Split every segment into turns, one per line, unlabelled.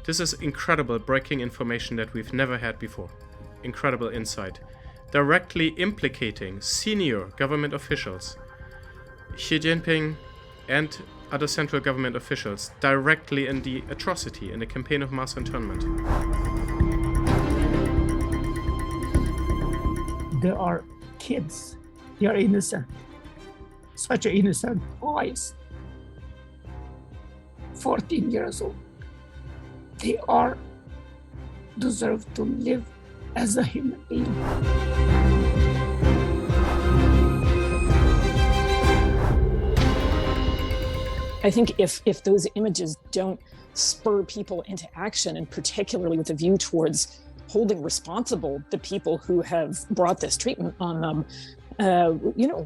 This is incredible breaking information that we've never had before. Incredible insight. Directly implicating senior government officials, Xi Jinping and other central government officials, directly in the atrocity, in the campaign of mass internment.
There are kids, they are innocent, such innocent boys, 14 years old. They are deserve to live as a human being.
I think if those images don't spur people into action, and particularly with a view towards holding responsible the people who have brought this treatment on them,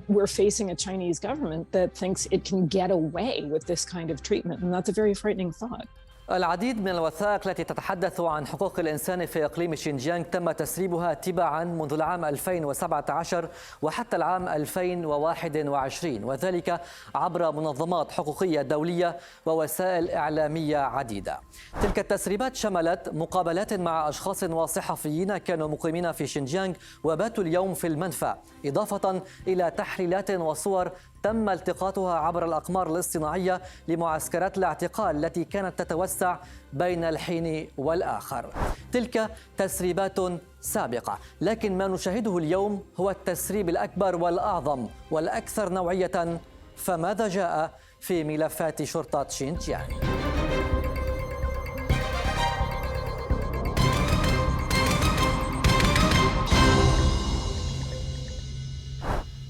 we're facing a Chinese government that thinks it can get away with this kind of treatment, and that's a very frightening thought.
العديد من الوثائق التي تتحدث عن حقوق الإنسان في إقليم شينجيانغ تم تسريبها تباعاً منذ العام 2017 وحتى العام 2021، وذلك عبر منظمات حقوقية دولية ووسائل إعلامية عديدة. تلك التسريبات شملت مقابلات مع أشخاص وصحفيين كانوا مقيمين في شينجيانغ وباتوا اليوم في المنفى، إضافة إلى تحليلات وصور تم التقاطها عبر الأقمار الاصطناعية لمعسكرات الاعتقال التي كانت تتوسع بين الحين والآخر. تلك تسريبات سابقة، لكن ما نشاهده اليوم هو التسريب الأكبر والأعظم والأكثر نوعية. فماذا جاء في ملفات شرطة شينجيانغ؟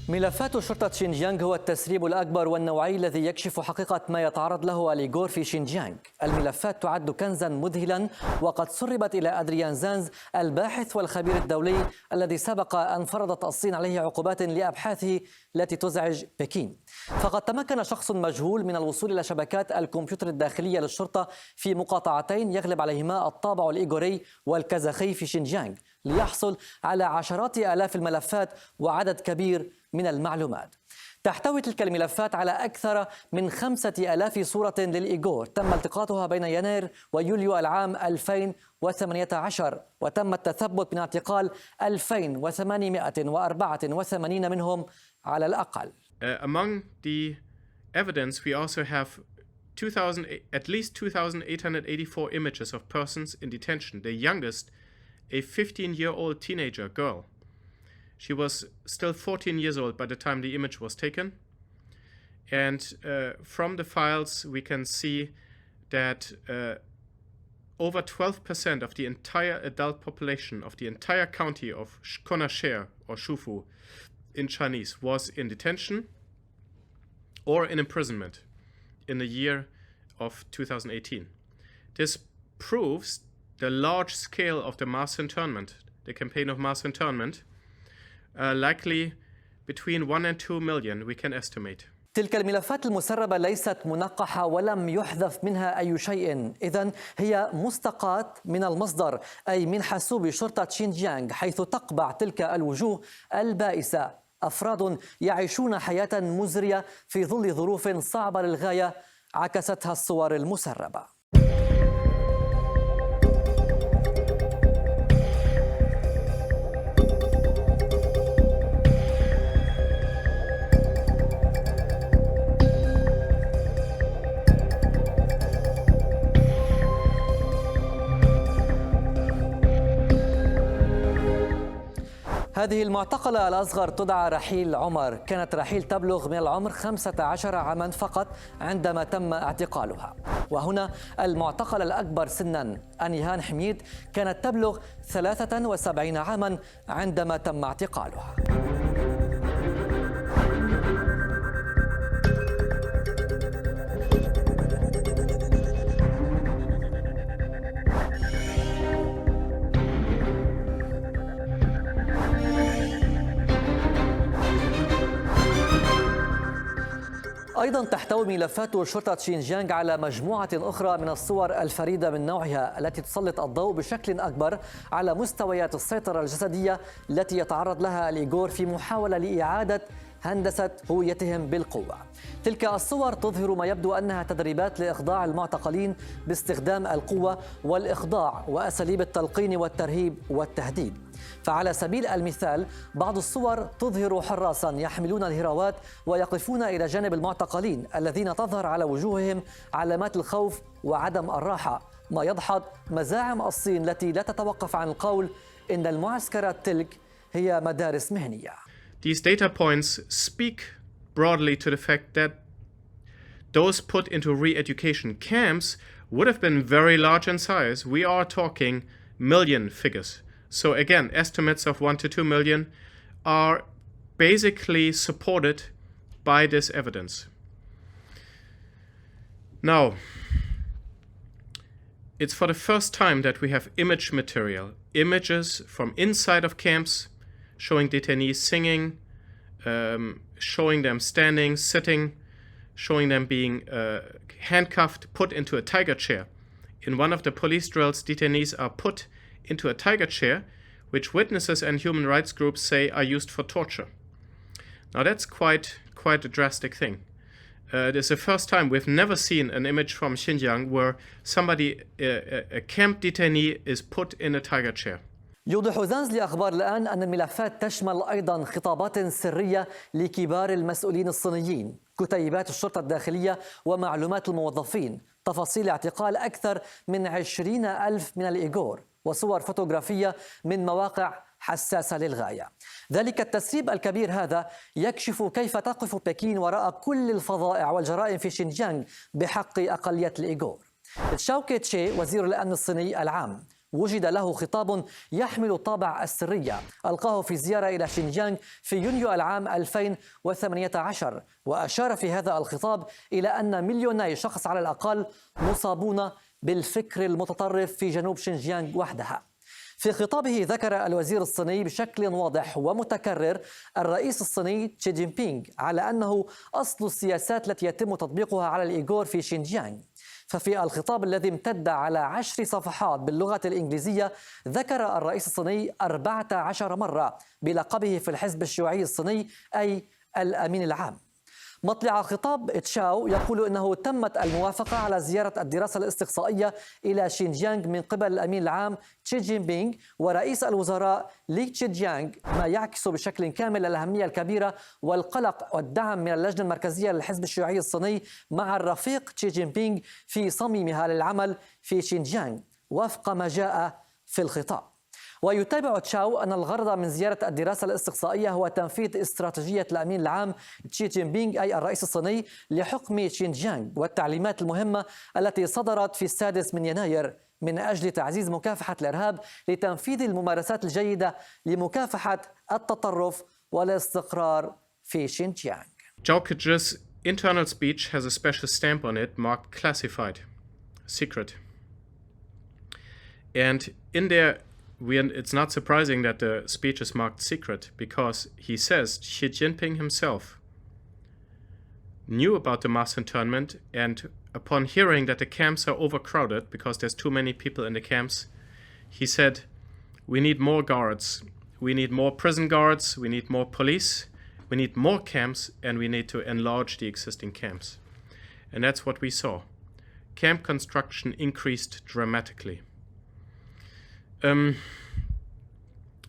ملفات شرطة شينجيانغ هو التسريب الأكبر والنوعي الذي يكشف حقيقة ما يتعرض له الإيغور في شينجيانغ. الملفات تعد كنزا مذهلا، وقد سربت إلى أدريان زانز الباحث والخبير الدولي الذي سبق أن فرضت الصين عليه عقوبات لأبحاثه التي تزعج بكين. فقد تمكن شخص مجهول من الوصول إلى شبكات الكمبيوتر الداخلية للشرطة في مقاطعتين يغلب عليهما الطابع الإيغوري والكازاخي في شينجيانغ، ليحصل على عشرات آلاف الملفات وعدد كبير من المعلومات. تحتوي تلك الملفات على أكثر من 5000 صورة للإيغور تم التقاطها بين يناير ويوليو العام 2018، وتم التثبت من اعتقال 2884 منهم على الأقل.
Among the evidence we also have at least 2,884 images of persons in detention. The youngest, a 15-year-old teenager girl. She was still 14 years old by the time the image was taken. And from the files, we can see that over 12% of the entire adult population of the entire county of Konasher or Shufu in Chinese was in detention or in imprisonment in the year of 2018. This proves the large scale of the mass internment, the campaign of mass internment, likely between 1 and 2 million we can estimate.
تلك الملفات المسربة ليست منقحة ولم يحذف منها أي شيء، إذن هي مستقاة من المصدر، أي من حاسوب شرطة شينجيانغ، حيث تقبع تلك الوجوه البائسة أفراد يعيشون حياة مزرية في ظل ظروف صعبة للغاية عكستها الصور المسربة. هذه المعتقلة الأصغر تدعى رحيل عمر. كانت رحيل تبلغ من العمر 15 عاما فقط عندما تم اعتقالها. وهنا المعتقلة الأكبر سنا أنيهان حميد كانت تبلغ 73 عاما عندما تم اعتقالها. أيضا تحتوي ملفات شرطة شينجيانغ على مجموعة أخرى من الصور الفريدة من نوعها التي تسلط الضوء بشكل أكبر على مستويات السيطرة الجسدية التي يتعرض لها الإيغور في محاولة لإعادة هندسة هويتهم بالقوة. تلك الصور تظهر ما يبدو أنها تدريبات لإخضاع المعتقلين باستخدام القوة والإخضاع وأساليب التلقين والترهيب والتهديد. فعلى سبيل المثال بعض الصور تظهر حراسا يحملون الهراوات ويقفون إلى جانب المعتقلين الذين تظهر على وجوههم علامات الخوف وعدم الراحة، ما يدحض مزاعم الصين التي لا تتوقف عن القول إن المعسكرات تلك هي مدارس مهنية.
These data points speak broadly to the fact that those put into re-education camps would have been very large in size. We are talking million figures. So again, estimates of 1 to 2 million are basically supported by this evidence. Now, it's for the first time that we have image material, images from inside of camps showing detainees singing, showing them standing, sitting, showing them being handcuffed, put into a tiger chair. In one of the police drills, detainees are put into a tiger chair, which witnesses and human rights groups say are used for torture. Now that's quite a drastic thing. It is the first time, we've never seen an image from Xinjiang where somebody, a camp detainee, is put in a tiger chair.
يوضح زانزلي أخبار الآن أن الملفات تشمل أيضا خطابات سرية لكبار المسؤولين الصينيين، كتيبات الشرطة الداخلية ومعلومات الموظفين، تفاصيل اعتقال أكثر من 20,000 من الإيغور، وصور فوتوغرافية من مواقع حساسة للغاية. ذلك التسريب الكبير هذا يكشف كيف تقف بكين وراء كل الفظائع والجرائم في شينجيانغ بحق أقلية الإيغور. تشاو كيتشي وزير الأمن الصيني العام وجد له خطاب يحمل طابع السرية ألقاه في زيارة إلى شينجيانغ في يونيو العام 2018، وأشار في هذا الخطاب إلى أن مليوني شخص على الأقل مصابون بالفكر المتطرف في جنوب شينجيانغ وحدها. في خطابه ذكر الوزير الصيني بشكل واضح ومتكرر الرئيس الصيني شي جين بينغ على أنه أصل السياسات التي يتم تطبيقها على الإيغور في شينجيانغ. ففي الخطاب الذي امتد على 10 صفحات باللغة الإنجليزية ذكر الرئيس الصيني 14 مرة بلقبه في الحزب الشيوعي الصيني أي الأمين العام. مطلع خطاب تشاو يقول إنه تمت الموافقة على زيارة الدراسة الاستقصائية إلى شينجيانغ من قبل الأمين العام شي جين بينغ ورئيس الوزراء لي تشيجيانغ، ما يعكس بشكل كامل الأهمية الكبيرة والقلق والدعم من اللجنة المركزية للحزب الشيوعي الصيني مع الرفيق شي جين بينغ في صميمها للعمل في شينجيانغ وفق ما جاء في الخطاب. ويتابع تشاو أن الغرض من زيارة الدراسة الاستقصائية هو تنفيذ استراتيجية الأمين العام شي جين بينغ أي الرئيس الصيني لحكم شينجيانغ والتعليمات المهمة التي صدرت في 6 من يناير من أجل تعزيز مكافحة الإرهاب لتنفيذ الممارسات الجيدة لمكافحة التطرف والاستقرار في شينجيانغ.
Zhao Keji's internal speech has a special stamp on it marked classified, secret. And in there, it's not surprising that the speech is marked secret because he says Xi Jinping himself knew about the mass internment, and upon hearing that the camps are overcrowded because there's too many people in the camps, he said, we need more guards, we need more prison guards, we need more police, we need more camps, and we need to enlarge the existing camps. And that's what we saw. Camp construction increased dramatically.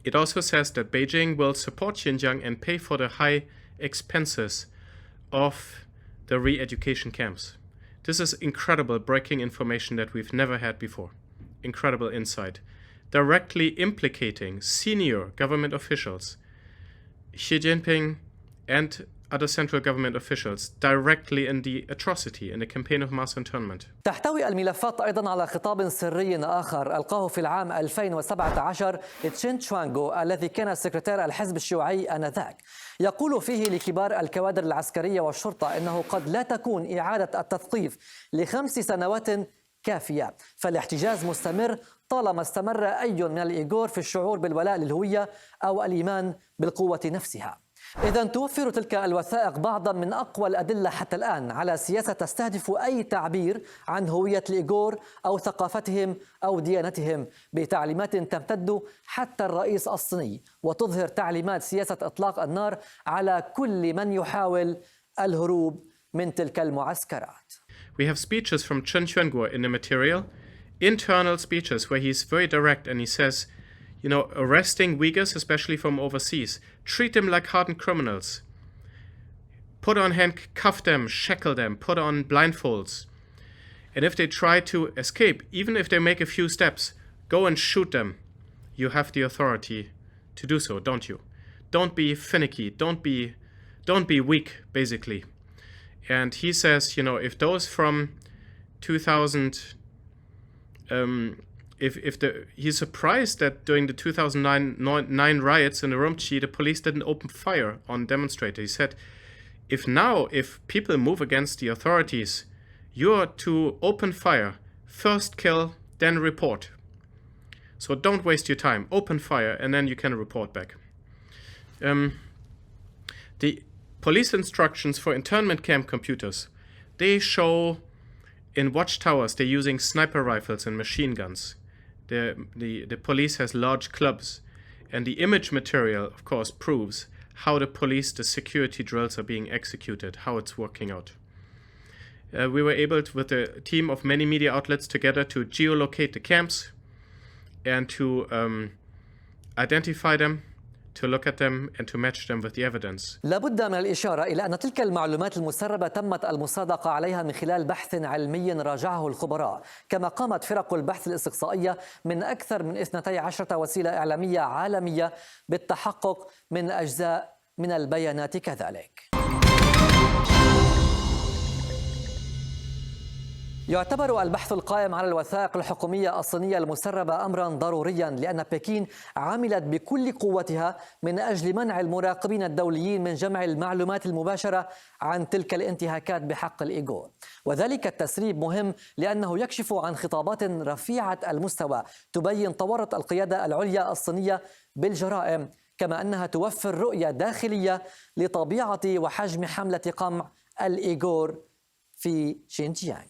It also says that Beijing will support Xinjiang and pay for the high expenses of the re-education camps. This is incredible breaking information that we've never had before. Incredible insight. Directly implicating senior government officials, Xi Jinping and other central government officials directly in the atrocity in the campaign of mass internment.
تحتوي الملفات أيضا على خطاب سري آخر ألقاه في العام 2017 تشين تشوانغو الذي كان سكرتير الحزب الشيوعي آنذاك. يقول فيه لكبار الكوادر العسكرية والشرطة إنه قد لا تكون إعادة التثقيف ل5 سنوات كافية، فالاحتجاز مستمر طالما استمر أي من الإيغور في الشعور بالولاء للهوية أو الإيمان بالقوة نفسها. إذن توفر تلك الوثائق بعضا من أقوى الأدلة حتى الآن على سياسة تستهدف أي تعبير عن هوية الإيغور أو ثقافتهم أو ديانتهم، بتعليمات تمتد حتى الرئيس الصيني، وتظهر تعليمات سياسة إطلاق النار على كل من يحاول الهروب من تلك المعسكرات.
We have speeches from Shīngiāng in the material, internal speeches where he's very direct and he says, arresting Uyghurs, especially from overseas, treat them like hardened criminals. Cuff them, shackle them, put on blindfolds. And if they try to escape, even if they make a few steps, go and shoot them. You have the authority to do so, don't you? Don't be finicky, don't be weak, basically. And he says, if those from 2000, he's surprised that during the 2009 riots in Urumqi, the police didn't open fire on demonstrators. He said, if people move against the authorities, you're to open fire, first kill, then report. So don't waste your time, open fire, and then you can report back. The police instructions for internment camp computers, they show in watchtowers they're using sniper rifles and machine guns. The police has large clubs, and the image material, of course, proves how the security drills are being executed, how it's working out. We were able, with a team of many media outlets together, to geolocate the camps and to identify them, to look at them and to match them with the evidence.
لابد من الإشارة إلى أن تلك المعلومات المسربة تمت المصادقة عليها من خلال بحث علمي راجعه الخبراء، كما قامت فرق البحث الاستقصائية من أكثر من 12 وسيلة إعلامية عالمية بالتحقق من أجزاء من البيانات كذلك. يعتبر البحث القائم على الوثائق الحكومية الصينية المسربة أمرا ضروريا، لأن بكين عملت بكل قوتها من أجل منع المراقبين الدوليين من جمع المعلومات المباشرة عن تلك الانتهاكات بحق الإيغور. وذلك التسريب مهم لأنه يكشف عن خطابات رفيعة المستوى تبين تورط القيادة العليا الصينية بالجرائم، كما أنها توفر رؤية داخلية لطبيعة وحجم حملة قمع الإيغور في شينجيانغ.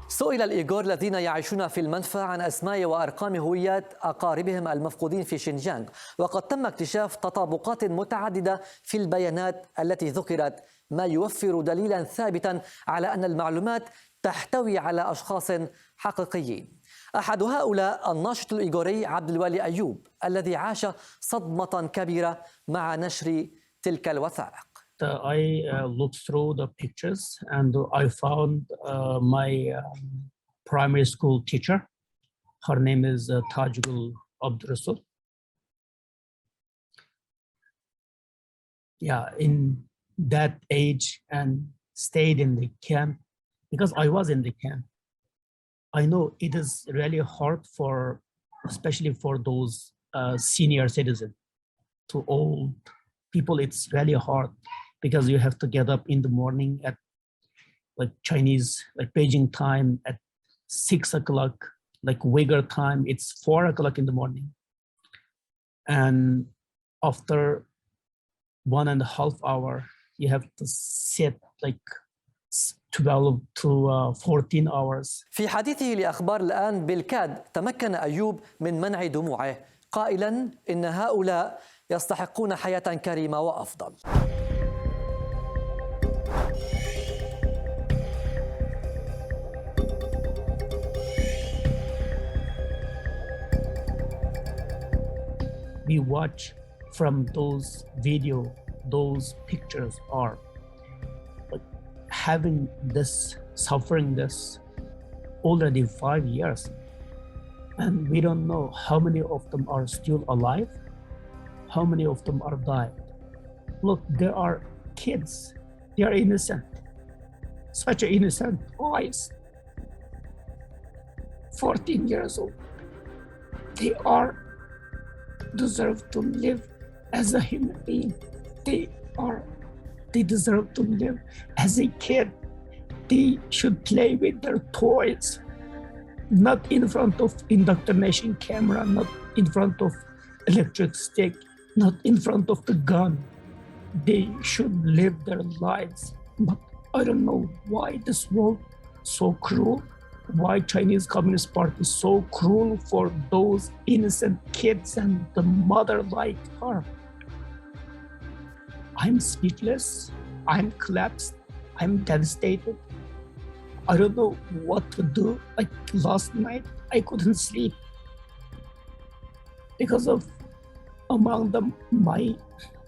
سئل الإيغور الذين يعيشون في المنفى عن أسماء وأرقام هويات أقاربهم المفقودين في شينجيانغ، وقد تم اكتشاف تطابقات متعددة في البيانات التي ذكرت، ما يوفر دليلا ثابتا على أن المعلومات تحتوي على أشخاص حقيقيين. أحد هؤلاء الناشط الإيغوري عبد الوالي أيوب، الذي عاش صدمة كبيرة مع نشر تلك الوثائق.
I looked through the pictures and I found my primary school teacher. Her name is Tajul Abdurasul. Yeah, in that age and stayed in the camp because I was in the camp. I know it is really hard for, especially for those senior citizens, to old people. It's really hard because you have to get up in the morning at like Chinese, like Beijing time at 6 o'clock, like Uyghur time, it's 4 o'clock in the morning. And after 1.5 hours, you have to sit like 12 to 14 hours.
في حديثه لأخبار الآن بالكاد تمكن أيوب من منع دموعه، قائلا إن هؤلاء يستحقون حياة كريمة وأفضل.
We watch from those video, those pictures are like having this, suffering this already 5 years. And we don't know how many of them are still alive, how many of them are died. Look, there are kids, they are innocent, such innocent boys. 14 years old. They deserve to live as a human being. They deserve to live as a kid. They should play with their toys, not in front of indoctrination camera, not in front of electric stick, not in front of the gun. They should live their lives. But I don't know why this world so cruel, why Chinese Communist Party is so cruel for those innocent kids and the mother like her. I'm speechless, I'm collapsed, I'm devastated. I don't know what to do. Like last night, I couldn't sleep because of among them, my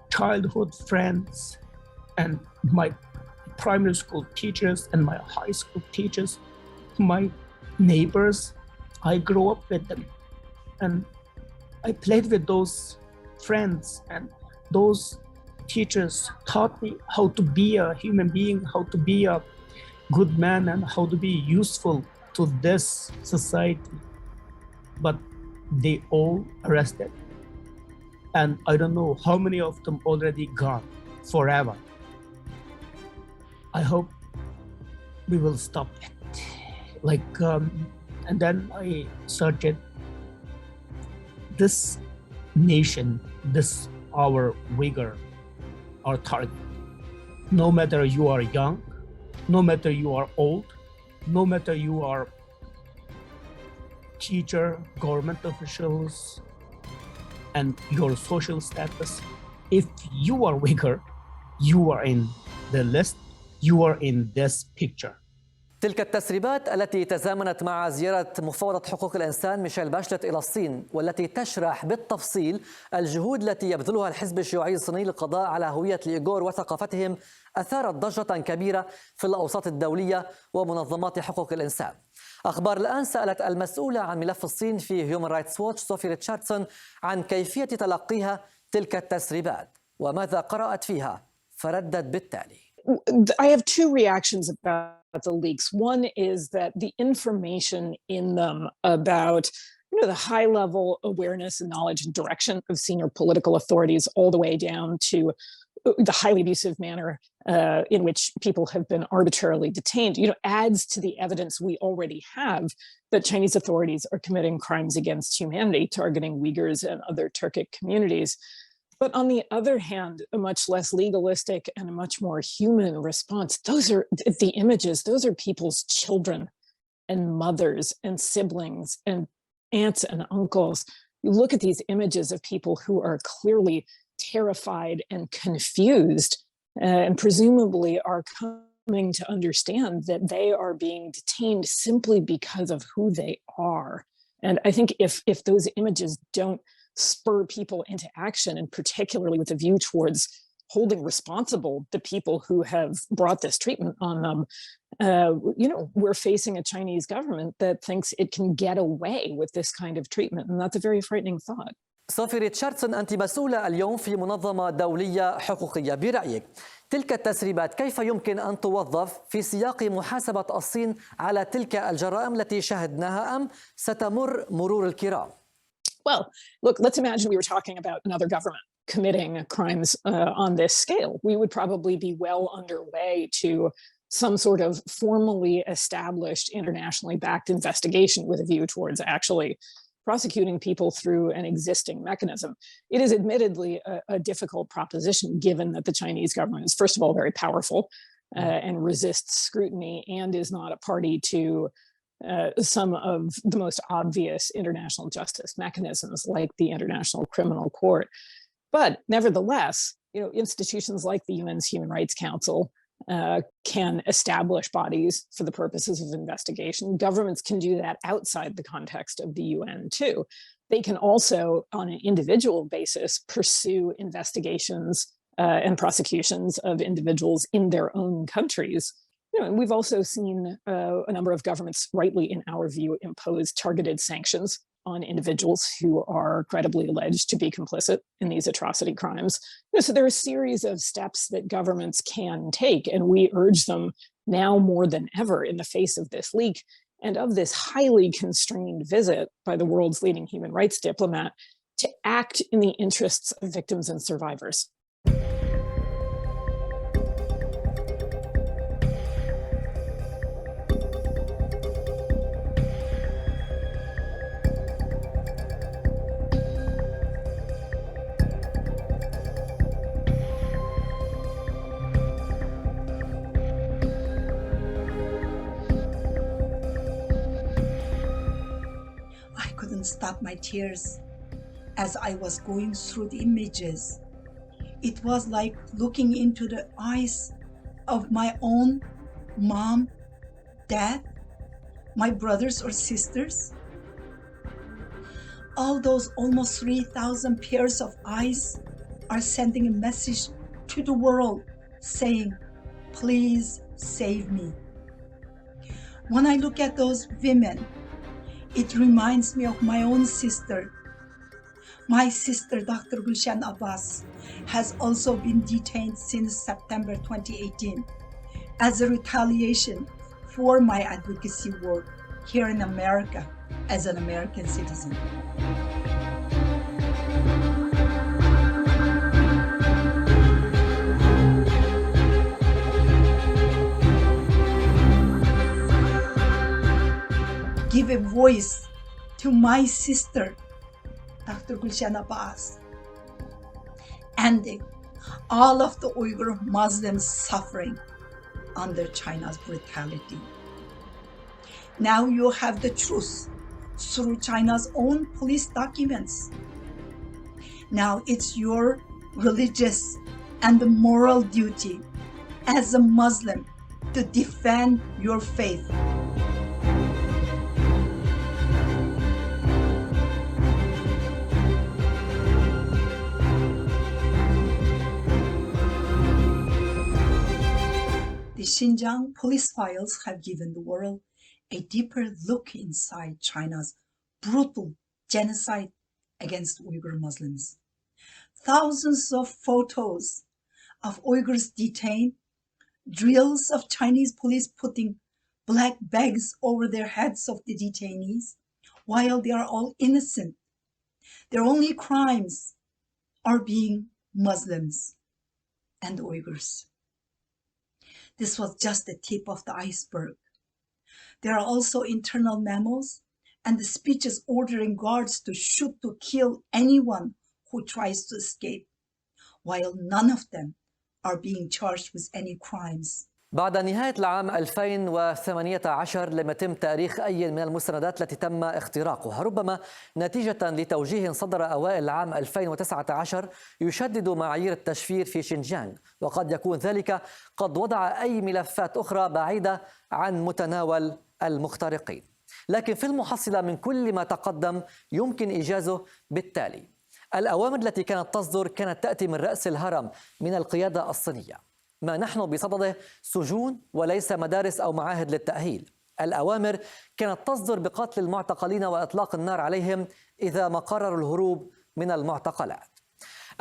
childhood friends and my primary school teachers and my high school teachers, my neighbors. I grew up with them and I played with those friends, and those teachers taught me how to be a human being, how to be a good man, and how to be useful to this society. But they all arrested. And I don't know how many of them already gone forever. I hope we will stop it. And then I searched this nation, this our Uyghur, our target. No matter you are young, no matter you are old, no matter you are teacher, government officials, and your social status, if you are Uyghur, you are in the list, you are in this picture.
تلك التسريبات التي تزامنت مع زيارة مفوضة حقوق الإنسان ميشيل باشلت إلى الصين، والتي تشرح بالتفصيل الجهود التي يبذلها الحزب الشيوعي الصيني للقضاء على هوية الإيغور وثقافتهم، أثارت ضجة كبيرة في الأوساط الدولية ومنظمات حقوق الإنسان. أخبار الآن سألت المسؤولة عن ملف الصين في هيومن رايتس ووتش صوفي ريتشاردسون عن كيفية تلقيها تلك التسريبات وماذا قرأت فيها، فردت بالتالي.
I have two reactions about the leaks. One is that the information in them about the high-level awareness and knowledge and direction of senior political authorities all the way down to the highly abusive manner in which people have been arbitrarily detained, adds to the evidence we already have that Chinese authorities are committing crimes against humanity, targeting Uyghurs and other Turkic communities. But on the other hand, a much less legalistic and a much more human response. Those are the images. Those are people's children and mothers and siblings and aunts and uncles. You look at these images of people who are clearly terrified and confused and presumably are coming to understand that they are being detained simply because of who they are. And I think if those images don't spur people into action, and particularly with a view towards holding responsible the people who have brought this treatment on them, we're facing a Chinese government that thinks it can get away with this kind of treatment. And that's a very frightening thought.
صوفي ريتشاردسون، أنت مسؤولة اليوم في منظمة دولية حقوقية، برأيك تلك التسريبات كيف يمكن أن توظف في سياق محاسبة الصين على تلك الجرائم التي شاهدناها، أم ستمر مرور الكرام؟
Well, look, let's imagine we were talking about another government committing crimes on this scale. We would probably be well underway to some sort of formally established, internationally backed investigation with a view towards actually prosecuting people through an existing mechanism. It is admittedly a difficult proposition, given that the Chinese government is, first of all, very powerful and resists scrutiny and is not a party to some of the most obvious international justice mechanisms like the International Criminal Court. But nevertheless, institutions like the UN's Human Rights Council can establish bodies for the purposes of investigation. Governments can do that outside the context of the UN too. They can also, on an individual basis, pursue investigations and prosecutions of individuals in their own countries. And we've also seen a number of governments, rightly in our view, impose targeted sanctions on individuals who are credibly alleged to be complicit in these atrocity crimes. So there are a series of steps that governments can take, and we urge them now more than ever in the face of this leak and of this highly constrained visit by the world's leading human rights diplomat to act in the interests of victims and survivors.
Stop my tears as I was going through the images. It was like looking into the eyes of my own mom, dad, my brothers or sisters. All those almost 3,000 pairs of eyes are sending a message to the world saying, please save me. When I look at those women, it reminds me of my own sister. My sister, Dr. Gulshan Abbas, has also been detained since September 2018 as a retaliation for my advocacy work here in America as an American citizen. Give a voice to my sister, Dr. Gulshan Abbas, ending all of the Uyghur Muslims suffering under China's brutality. Now you have the truth through China's own police documents. Now it's your religious and the moral duty as a Muslim to defend your faith. The Xinjiang police files have given the world a deeper look inside China's brutal genocide against Uyghur Muslims. Thousands of photos of Uyghurs detained, drills of Chinese police putting black bags over their heads of the detainees while they are all innocent. Their only crimes are being Muslims and Uyghurs. This was just the tip of the iceberg. There are also internal memos and the speeches ordering guards to shoot to kill anyone who tries to escape, while none of them are being charged with any crimes.
بعد نهاية العام 2018 لم يتم تاريخ أي من المستندات التي تم اختراقها، ربما نتيجة لتوجيه صدر أوائل العام 2019 يشدد معايير التشفير في شينجيانغ، وقد يكون ذلك قد وضع أي ملفات أخرى بعيدة عن متناول المخترقين. لكن في المحصلة من كل ما تقدم يمكن إيجازه بالتالي: الأوامر التي كانت تصدر كانت تأتي من رأس الهرم من القيادة الصينية. ما نحن بصدده سجون وليس مدارس أو معاهد للتأهيل. الأوامر كانت تصدر بقتل المعتقلين وإطلاق النار عليهم إذا ما قرروا الهروب من المعتقلات.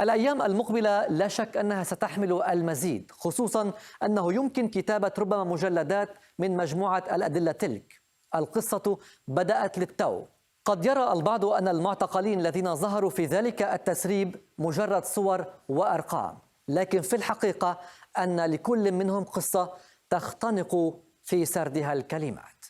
الأيام المقبلة لا شك أنها ستحمل المزيد، خصوصا أنه يمكن كتابة ربما مجلدات من مجموعة الأدلة تلك. القصة بدأت للتو. قد يرى البعض أن المعتقلين الذين ظهروا في ذلك التسريب مجرد صور وأرقام، لكن في الحقيقة أن لكل منهم قصة تختنق في سردها الكلمات.